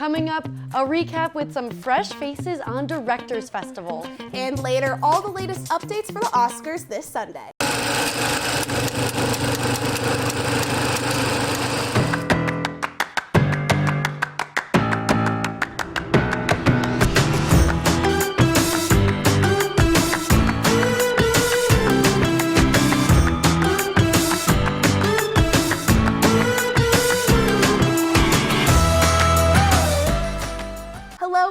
Coming up, a recap with some fresh faces on Directors Festival. And later, all the latest updates for the Oscars this Sunday.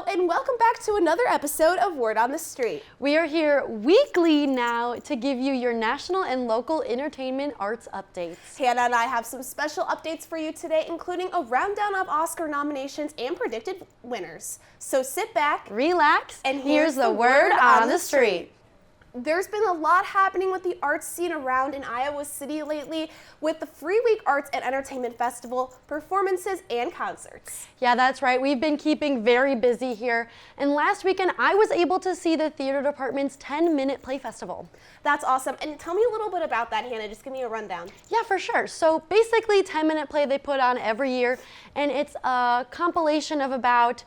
And welcome back to another episode of Word on the Street. We are here weekly now to give you your national and local entertainment arts updates. Hannah and I have some special updates for you today, including a rundown of Oscar nominations and predicted winners. So sit back, relax, and here's the Word on the Street. There's been a lot happening with the arts scene around in Iowa City lately with the Free Week Arts and Entertainment Festival, performances, and concerts. Yeah, that's right. We've been keeping very busy here. And last weekend, I was able to see the theater department's 10-minute play festival. That's awesome. And tell me a little bit about that, Hannah. Just give me a rundown. Yeah, for sure. So basically, 10-minute play they put on every year, and it's a compilation of about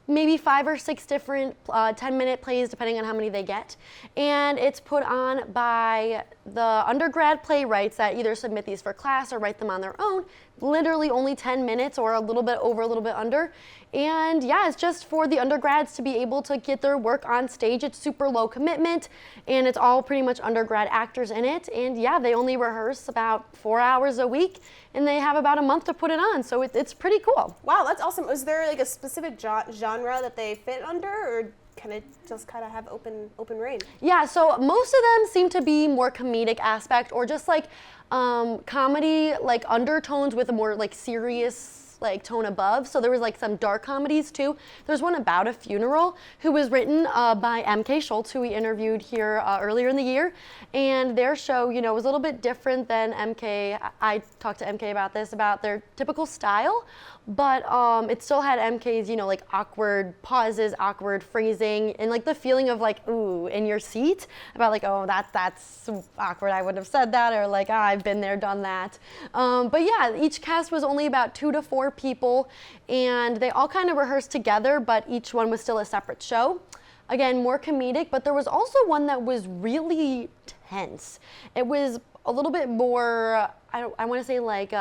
maybe 5 or 6 different 10-minute plays, depending on how many they get. And it's put on by the undergrad playwrights that either submit these for class or write them on their own. Literally only 10 minutes or a little bit over, a little bit under. And yeah, it's just for the undergrads to be able to get their work on stage. It's super low commitment, and it's all pretty much undergrad actors in it. And yeah, they only rehearse about 4 hours a week, and they have about a month to put it on. So it's pretty cool. Wow, that's awesome. Is there like a specific genre that they fit under, or can it just kind of have open range? Yeah, so most of them seem to be more comedic aspect, or just like comedy, like undertones with a more like serious like tone above. So there was like some dark comedies too. There's one about a funeral who was written by MK Shultz, who we interviewed here earlier in the year. And their show, you know, was a little bit different than MK. I talked to MK about this, about their typical style, but it still had MK's, you know, like awkward pauses, awkward phrasing, and like the feeling of like, ooh, in your seat, about like, oh, that's awkward, I wouldn't have said that, or like, I've been there, done that. But yeah, each cast was only about 2 to 4 people, and they all kind of rehearsed together, but each one was still a separate show. Again, more comedic, but there was also one that was really tense. It was a little bit more, I want to say like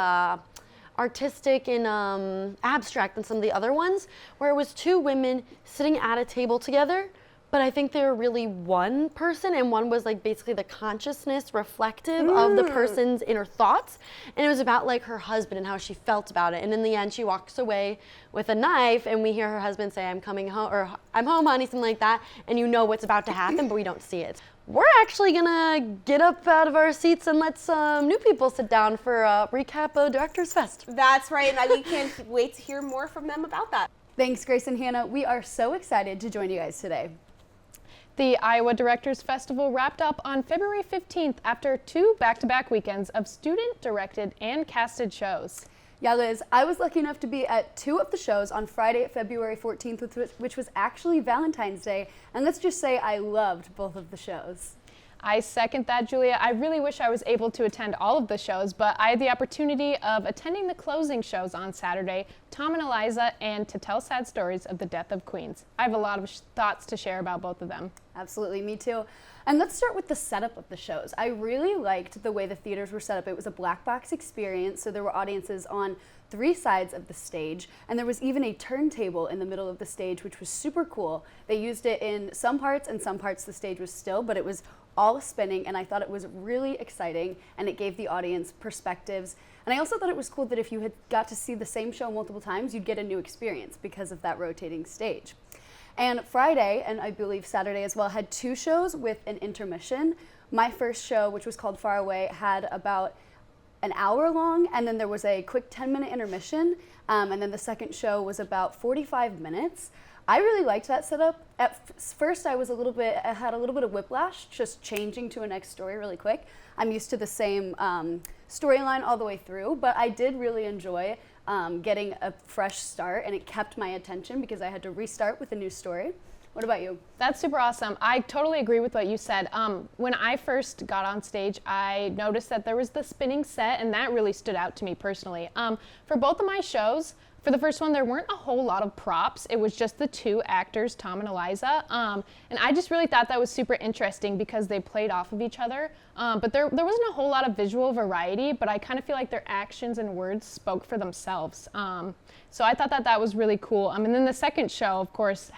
artistic and abstract than some of the other ones, where it was 2 women sitting at a table together, but I think they were really one person, and one was like basically the consciousness reflective of the person's inner thoughts. And it was about like her husband and how she felt about it. And in the end, she walks away with a knife, and we hear her husband say, "I'm coming home," or "I'm home, honey," something like that. And you know what's about to happen, but we don't see it. We're actually gonna get up out of our seats and let some new people sit down for a recap of Directors Fest. That's right, and we can't wait to hear more from them about that. Thanks, Grace and Hannah. We are so excited to join you guys today. The Iowa Directors Festival wrapped up on February 15th after 2 back-to-back weekends of student-directed and casted shows. Yeah, Liz, I was lucky enough to be at 2 of the shows on Friday, February 14th, which was actually Valentine's Day, and let's just say I loved both of the shows. I second that, Julia. I really wish I was able to attend all of the shows, but I had the opportunity of attending the closing shows on Saturday, Tom and Eliza, and To Tell Sad Stories of the Death of Queens. I have a lot of thoughts to share about both of them. Absolutely, me too. And let's start with the setup of the shows. I really liked the way the theaters were set up. It was a black box experience, so there were audiences on 3 sides of the stage, and there was even a turntable in the middle of the stage, which was super cool. They used it in some parts, and some parts the stage was still, but it was all spinning, and I thought it was really exciting, and it gave the audience perspectives. And I also thought it was cool that if you had got to see the same show multiple times, you'd get a new experience because of that rotating stage. And Friday, and I believe Saturday as well, had 2 shows with an intermission. My first show, which was called Far Away, had about an hour long, and then there was a quick 10-minute intermission, and then the second show was about 45 minutes. I really liked that setup. At first, I had a little bit of whiplash, just changing to a next story really quick. I'm used to the same storyline all the way through, but I did really enjoy getting a fresh start, and it kept my attention because I had to restart with a new story. What about you? That's super awesome. I totally agree with what you said. When I first got on stage, I noticed that there was the spinning set, and that really stood out to me personally. For both of my shows, For the first one, there weren't a whole lot of props. It was just the two actors, Tom and Eliza. And I just really thought that was super interesting because they played off of each other. But there wasn't a whole lot of visual variety, but I kind of feel like their actions and words spoke for themselves. So I thought that was really cool. And then the second show, of course,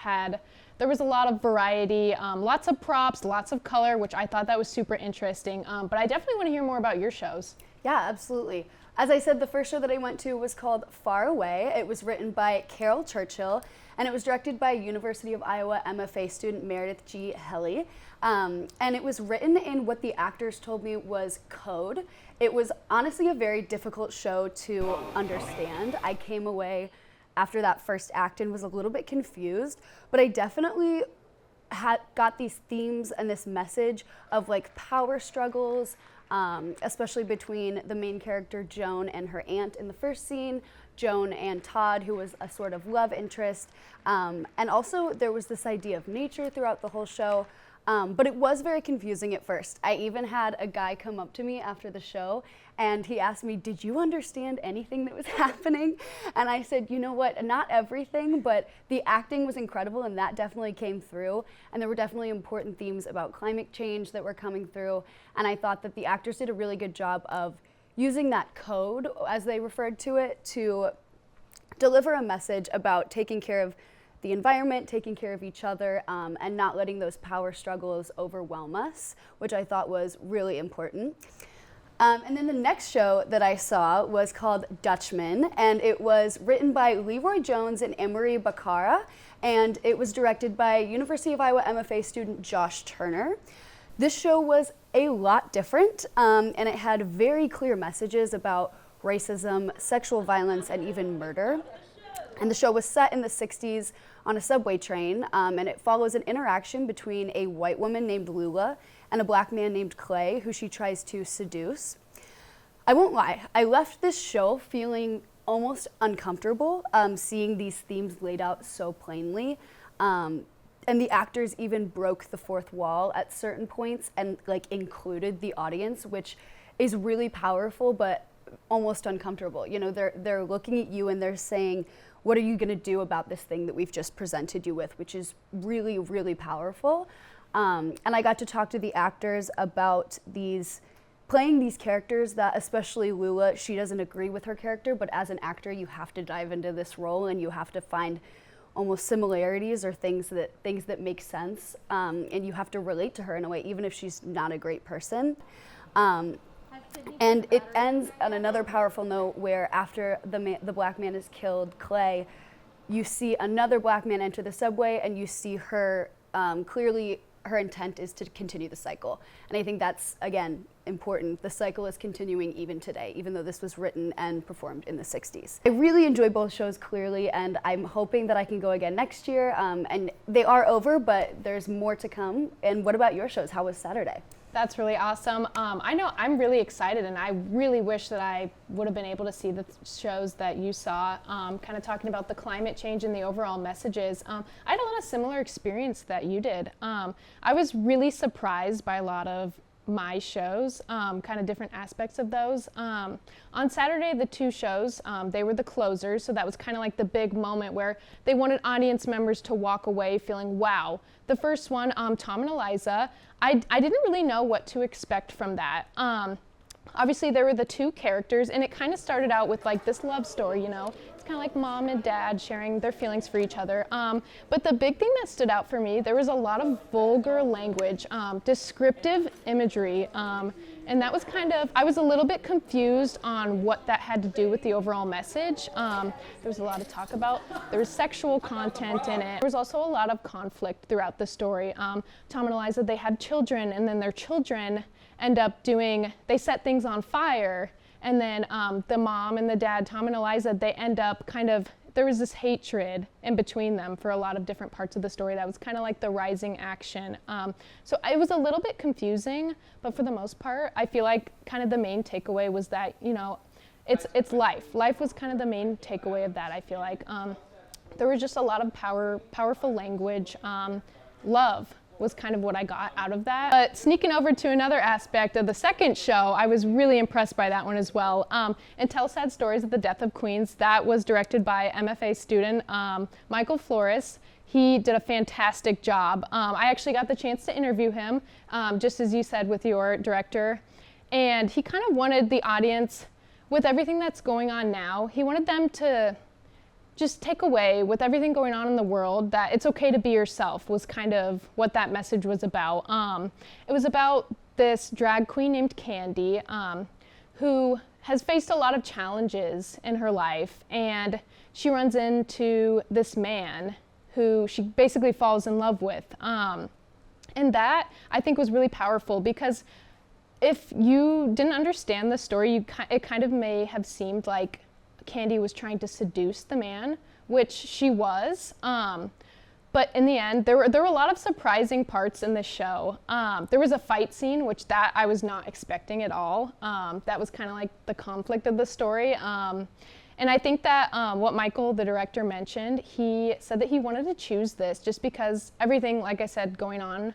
there was a lot of variety, lots of props, lots of color, which I thought that was super interesting. But I definitely want to hear more about your shows. Yeah, absolutely. As I said, the first show that I went to was called Far Away. It was written by Carol Churchill, and it was directed by University of Iowa MFA student Meredith G. Helly. And it was written in what the actors told me was code. It was honestly a very difficult show to understand. I came away after that first act and was a little bit confused, but I definitely got these themes and this message of like power struggles, especially between the main character Joan and her aunt in the first scene, Joan and Todd, who was a sort of love interest, and also there was this idea of nature throughout the whole show. But it was very confusing at first. I even had a guy come up to me after the show and he asked me, did you understand anything that was happening? And I said, you know what, not everything, but the acting was incredible and that definitely came through. And there were definitely important themes about climate change that were coming through. And I thought that the actors did a really good job of using that code, as they referred to it, to deliver a message about taking care of the environment, taking care of each other, and not letting those power struggles overwhelm us, which I thought was really important. And then the next show that I saw was called Dutchman, and it was written by Leroy Jones and Emery Baccara, and it was directed by University of Iowa MFA student Josh Turner. This show was a lot different, and it had very clear messages about racism, sexual violence, and even murder. And the show was set in the 60s on a subway train, and it follows an interaction between a white woman named Lula and a black man named Clay, who she tries to seduce. I won't lie, I left this show feeling almost uncomfortable, seeing these themes laid out so plainly. And the actors even broke the fourth wall at certain points and like included the audience, which is really powerful, but almost uncomfortable. You know, they're looking at you and they're saying, what are you going to do about this thing that we've just presented you with, which is really, really powerful. And I got to talk to the actors about playing these characters that, especially Lula, she doesn't agree with her character, but as an actor, you have to dive into this role and you have to find almost similarities or things that make sense, and you have to relate to her in a way, even if she's not a great person. And it ends on another powerful note where after the black man has killed Clay, you see another black man enter the subway and you see her, clearly her intent is to continue the cycle. And I think that's, again, important. The cycle is continuing even today, even though this was written and performed in the 60s. I really enjoy both shows clearly, and I'm hoping that I can go again next year. And they are over, but there's more to come. And what about your shows? How was Saturday? That's really awesome. I know I'm really excited, and I really wish that I would have been able to see the shows that you saw, kind of talking about the climate change and the overall messages. I had a lot of similar experience that you did. I was really surprised by a lot of my shows, kind of different aspects of those. On Saturday, the two shows, they were the closers, so that was kind of like the big moment where they wanted audience members to walk away feeling, wow. The first one, Tom and Eliza, I didn't really know what to expect from that. Obviously, there were the two characters, and it kind of started out with like this love story, you know. It's kind of like mom and dad sharing their feelings for each other. But the big thing that stood out for me, there was a lot of vulgar language, descriptive imagery, and that was kind of, I was a little bit confused on what that had to do with the overall message. There was a lot of talk about, there was sexual content in it. There was also a lot of conflict throughout the story. Tom and Eliza, they had children, and then their children end up they set things on fire. And then the mom and the dad, Tom and Eliza, they end up there was this hatred in between them for a lot of different parts of the story. That was kind of like the rising action. So it was a little bit confusing, but for the most part, I feel like kind of the main takeaway was that, you know, it's life. Life was kind of the main takeaway of that, I feel like. There was just a lot of powerful language, love. was kind of what I got out of that. But sneaking over to another aspect of the second show, I was really impressed by that one as well. And Tell Sad Stories of the Death of Queens, that was directed by MFA student Michael Flores. He did a fantastic job. I actually got the chance to interview him, just as you said with your director. And he kind of wanted the audience, with everything that's going on now, he wanted them to just take away, with everything going on in the world, that it's okay to be yourself, was kind of what that message was about. It was about this drag queen named Candy, who has faced a lot of challenges in her life, and she runs into this man who she basically falls in love with. And that, I think, was really powerful, because if you didn't understand the story, it kind of may have seemed like Candy was trying to seduce the man, which she was. But in the end, there were a lot of surprising parts in this show. There was a fight scene, which that I was not expecting at all. That was kind of like the conflict of the story. And I think that what Michael, the director, mentioned, he said that he wanted to choose this just because everything, like I said, going on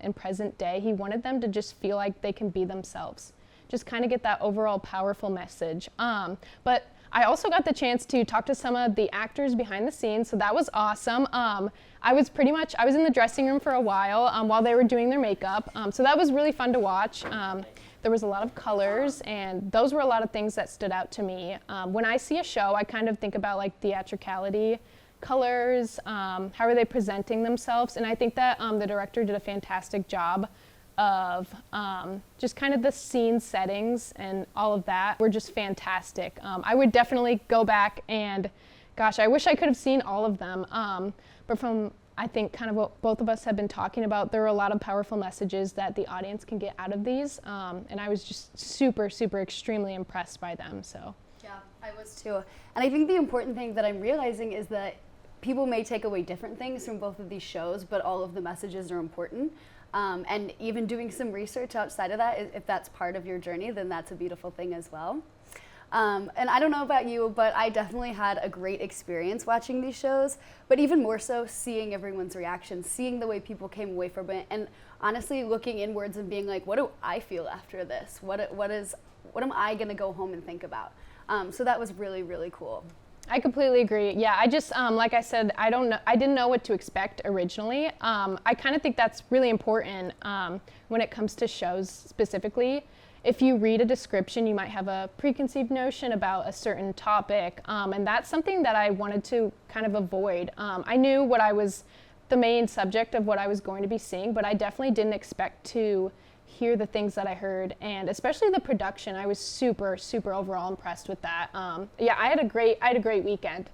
in present day, he wanted them to just feel like they can be themselves. Just kind of get that overall powerful message. But I also got the chance to talk to some of the actors behind the scenes, so that was awesome. I was in the dressing room for a while they were doing their makeup, so that was really fun to watch. There was a lot of colors, and those were a lot of things that stood out to me. When I see a show, I kind of think about like theatricality, colors, how are they presenting themselves, and I think that the director did a fantastic job of just kind of the scene settings and all of that were just fantastic. I would definitely go back and, gosh, I wish I could have seen all of them. But from, I think, kind of what both of us have been talking about, there are a lot of powerful messages that the audience can get out of these. And I was just super, super extremely impressed by them, so. Yeah, I was too. And I think the important thing that I'm realizing is that people may take away different things from both of these shows, but all of the messages are important. And even doing some research outside of that, if that's part of your journey, then that's a beautiful thing as well. And I don't know about you, but I definitely had a great experience watching these shows, but even more so seeing everyone's reactions, seeing the way people came away from it, and honestly looking inwards and being like, what do I feel after this? What am I gonna go home and think about? So that was really, really cool. I completely agree. Yeah, I just, like I said, I didn't know what to expect originally. I kind of think that's really important when it comes to shows specifically. If you read a description, you might have a preconceived notion about a certain topic, and that's something that I wanted to kind of avoid. I knew the main subject of what I was going to be seeing, but I definitely didn't expect to hear the things that I heard, and especially the production. I was super, super overall impressed with that. Yeah, I had a great weekend.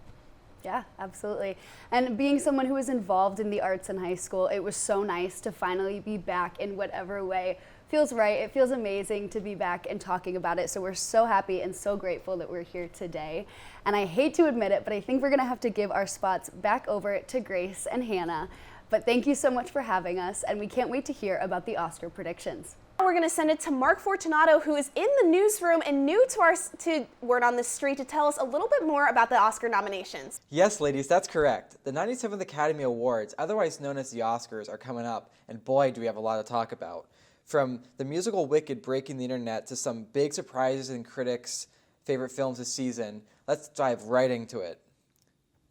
Yeah, absolutely. And being someone who was involved in the arts in high school, it was so nice to finally be back in whatever way feels right. It feels amazing to be back and talking about it. So we're so happy and so grateful that we're here today. And I hate to admit it, but I think we're gonna have to give our spots back over to Grace and Hannah. But thank you so much for having us, and we can't wait to hear about the Oscar predictions. We're going to send it to Mark Fortunato, who is in the newsroom and new to Word on the Street, to tell us a little bit more about the Oscar nominations. Yes, ladies, that's correct. The 97th Academy Awards, otherwise known as the Oscars, are coming up, and boy, do we have a lot to talk about. From the musical Wicked breaking the internet to some big surprises in critics' favorite films this season, let's dive right into it.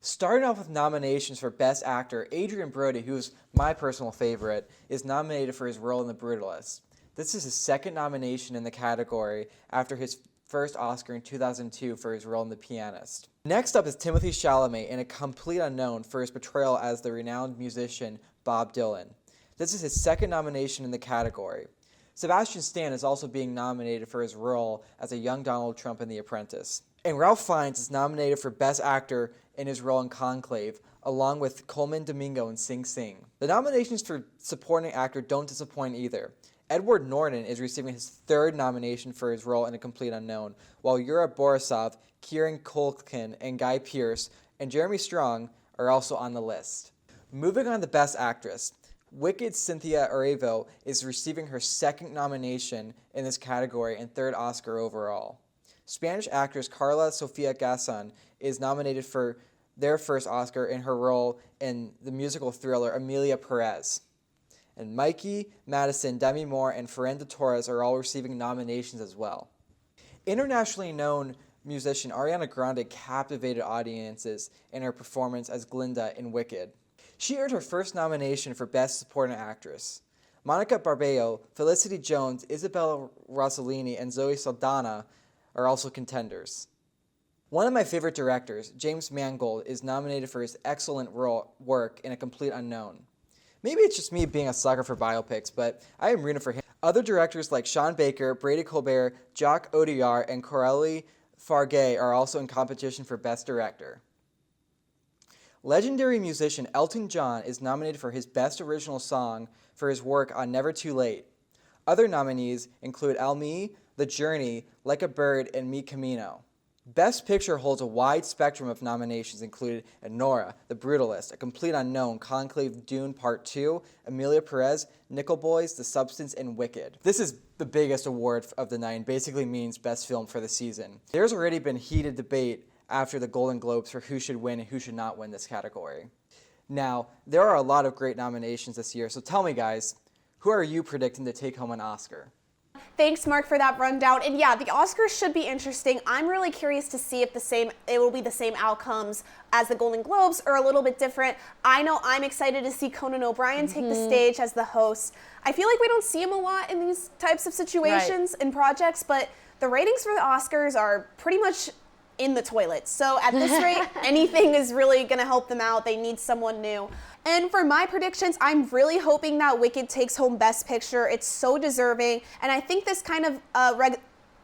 Starting off with nominations for Best Actor, Adrien Brody, who's my personal favorite, is nominated for his role in The Brutalist. This is his second nomination in the category after his first Oscar in 2002 for his role in The Pianist. Next up is Timothée Chalamet in A Complete Unknown for his portrayal as the renowned musician Bob Dylan. This is his second nomination in the category. Sebastian Stan is also being nominated for his role as a young Donald Trump in The Apprentice. And Ralph Fiennes is nominated for Best Actor in his role in Conclave, along with Coleman Domingo in Sing Sing. The nominations for Supporting Actor don't disappoint either. Edward Norton is receiving his third nomination for his role in A Complete Unknown, while Yura Borisov, Kieran Culkin, and Guy Pearce, and Jeremy Strong are also on the list. Moving on to Best Actress, Wicked's Cynthia Erivo is receiving her second nomination in this category and third Oscar overall. Spanish actress Carla Sofia Gasson is nominated for their first Oscar in her role in the musical thriller Emilia Perez. And Mikey, Madison, Demi Moore, and Fernanda Torres are all receiving nominations as well. Internationally known musician Ariana Grande captivated audiences in her performance as Glinda in Wicked. She earned her first nomination for Best Supporting Actress. Monica Barbello, Felicity Jones, Isabella Rossellini, and Zoe Saldana are also contenders. One of my favorite directors, James Mangold, is nominated for his excellent work in A Complete Unknown. Maybe it's just me being a sucker for biopics, but I am rooting for him. Other directors like Sean Baker, Brady Colbert, Jacques Audiard, and Coralie Fargay are also in competition for Best Director. Legendary musician Elton John is nominated for his Best Original Song for his work on Never Too Late. Other nominees include El Me, The Journey, Like a Bird, and Mi Camino. Best Picture holds a wide spectrum of nominations, including Nora, The Brutalist, A Complete Unknown, Conclave, Dune Part 2, Emilia Perez, Nickel Boys, The Substance, and Wicked. This is the biggest award of the night and basically means best film for the season. There's already been heated debate after the Golden Globes for who should win and who should not win this category. Now, there are a lot of great nominations this year, so tell me guys, who are you predicting to take home an Oscar? Thanks, Mark, for that rundown. And yeah, the Oscars should be interesting. I'm really curious to see if it will be the same outcomes as the Golden Globes or a little bit different. I know I'm excited to see Conan O'Brien take the stage as the host. I feel like we don't see him a lot in these types of situations and projects, but the ratings for the Oscars are pretty much in the toilet. So at this rate, anything is really going to help them out. They need someone new. And for my predictions, I'm really hoping that Wicked takes home Best Picture. It's so deserving. And I think this kind of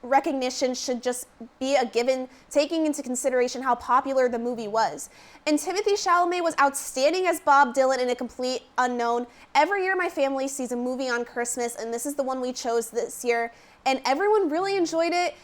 recognition should just be a given, taking into consideration how popular the movie was. And Timothée Chalamet was outstanding as Bob Dylan in A Complete Unknown. Every year my family sees a movie on Christmas, and this is the one we chose this year. And everyone really enjoyed it.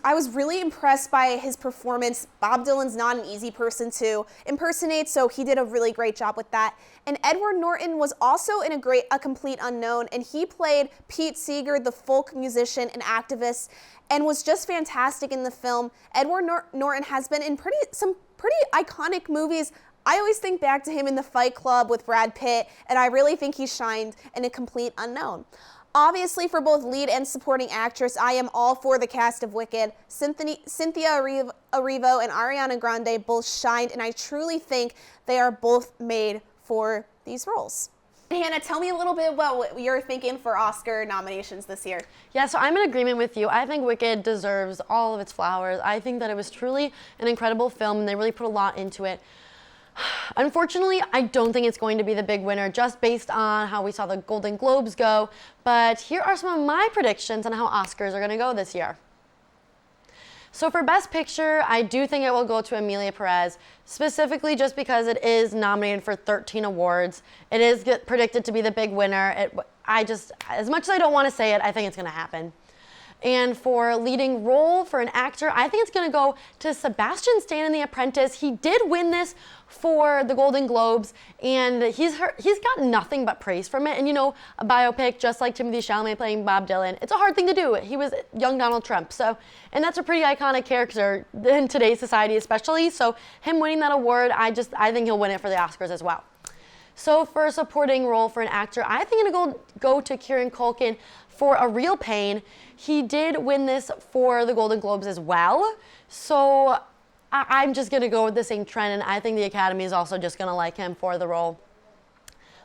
I was really impressed by his performance. Bob Dylan's not an easy person to impersonate, so he did a really great job with that. And Edward Norton was also in A Complete Unknown, and he played Pete Seeger, the folk musician and activist, and was just fantastic in the film. Edward Norton has been in some pretty iconic movies. I always think back to him in The Fight Club with Brad Pitt, and I really think he shined in A Complete Unknown. Obviously, for both lead and supporting actress, I am all for the cast of Wicked. Cynthia Erivo and Ariana Grande both shined, and I truly think they are both made for these roles. Hannah, tell me a little bit about what you're thinking for Oscar nominations this year. Yeah, so I'm in agreement with you. I think Wicked deserves all of its flowers. I think that it was truly an incredible film, and they really put a lot into it. Unfortunately, I don't think it's going to be the big winner just based on how we saw the Golden Globes go, but here are some of my predictions on how Oscars are going to go this year. So for Best Picture, I do think it will go to Emilia Perez, specifically just because it is nominated for 13 awards. It is predicted to be the big winner. As much as I don't want to say it, I think it's going to happen. And for leading role for an actor, I think it's going to go to Sebastian Stan in The Apprentice. He did win this for the Golden Globes, and he's gotten nothing but praise from it. And you know, a biopic just like Timothée Chalamet playing Bob Dylan, it's a hard thing to do. He was young Donald Trump, and that's a pretty iconic character in today's society, especially. So him winning that award, I think he'll win it for the Oscars as well. So for a supporting role for an actor, I think I'm going to go to Kieran Culkin for A Real Pain. He did win this for the Golden Globes as well. So I'm just going to go with the same trend, and I think the Academy is also just going to like him for the role.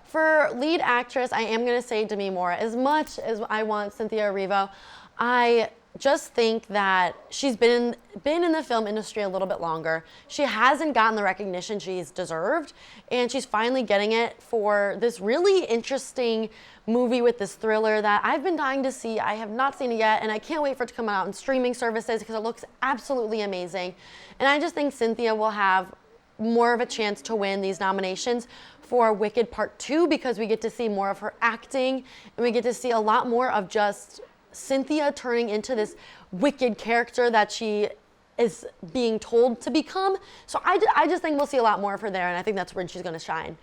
For lead actress, I am going to say Demi Moore. As much as I want Cynthia Erivo, I just think that she's been in the film industry a little bit longer. She hasn't gotten the recognition she's deserved, and she's finally getting it for this really interesting movie with this thriller that I've been dying to see. I have not seen it yet, and I can't wait for it to come out on streaming services because it looks absolutely amazing. And I just think Cynthia will have more of a chance to win these nominations for Wicked Part 2 because we get to see more of her acting, and we get to see a lot more of just Cynthia turning into this wicked character that she is being told to become. So I just think we'll see a lot more of her there, and I think that's where she's going to shine.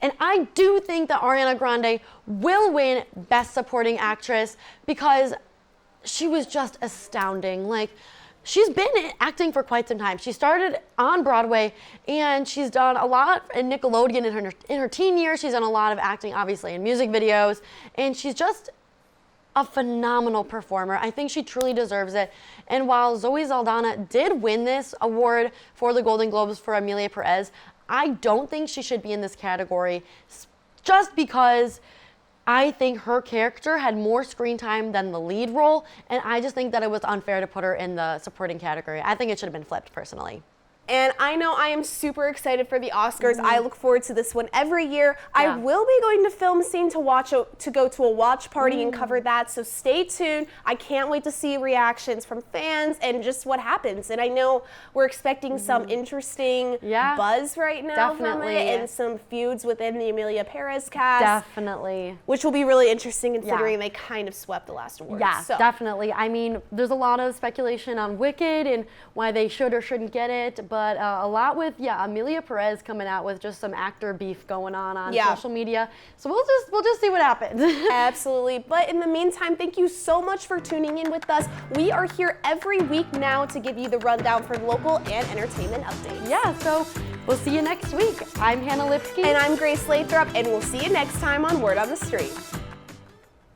And I do think that Ariana Grande will win Best Supporting Actress because she was just astounding. Like, she's been acting for quite some time. She started on Broadway, and she's done a lot in Nickelodeon in her teen years. She's done a lot of acting, obviously, in music videos, and she's just a phenomenal performer. I think she truly deserves it. And while Zoe Saldana did win this award for the Golden Globes for Amelia Perez, I don't think she should be in this category just because I think her character had more screen time than the lead role, and I just think that it was unfair to put her in the supporting category. I think it should have been flipped, personally. And I know I am super excited for the Oscars. I look forward to this one every year. I will be going to Film Scene to go to a watch party and cover that, so stay tuned. I can't wait to see reactions from fans and just what happens. And I know we're expecting some interesting buzz right now from it, and some feuds within the Amelia Perez cast. Definitely. Which will be really interesting considering they kind of swept the last award. Yeah, so. definitely. I mean, there's a lot of speculation on Wicked and why they should or shouldn't get it, but a lot with Amelia Perez coming out with just some actor beef going on social media. So we'll just see what happens. Absolutely. But in the meantime, thank you so much for tuning in with us. We are here every week now to give you the rundown for local and entertainment updates. Yeah, so we'll see you next week. I'm Hannah Lipski. And I'm Grace Lathrop, and we'll see you next time on Word on the Street.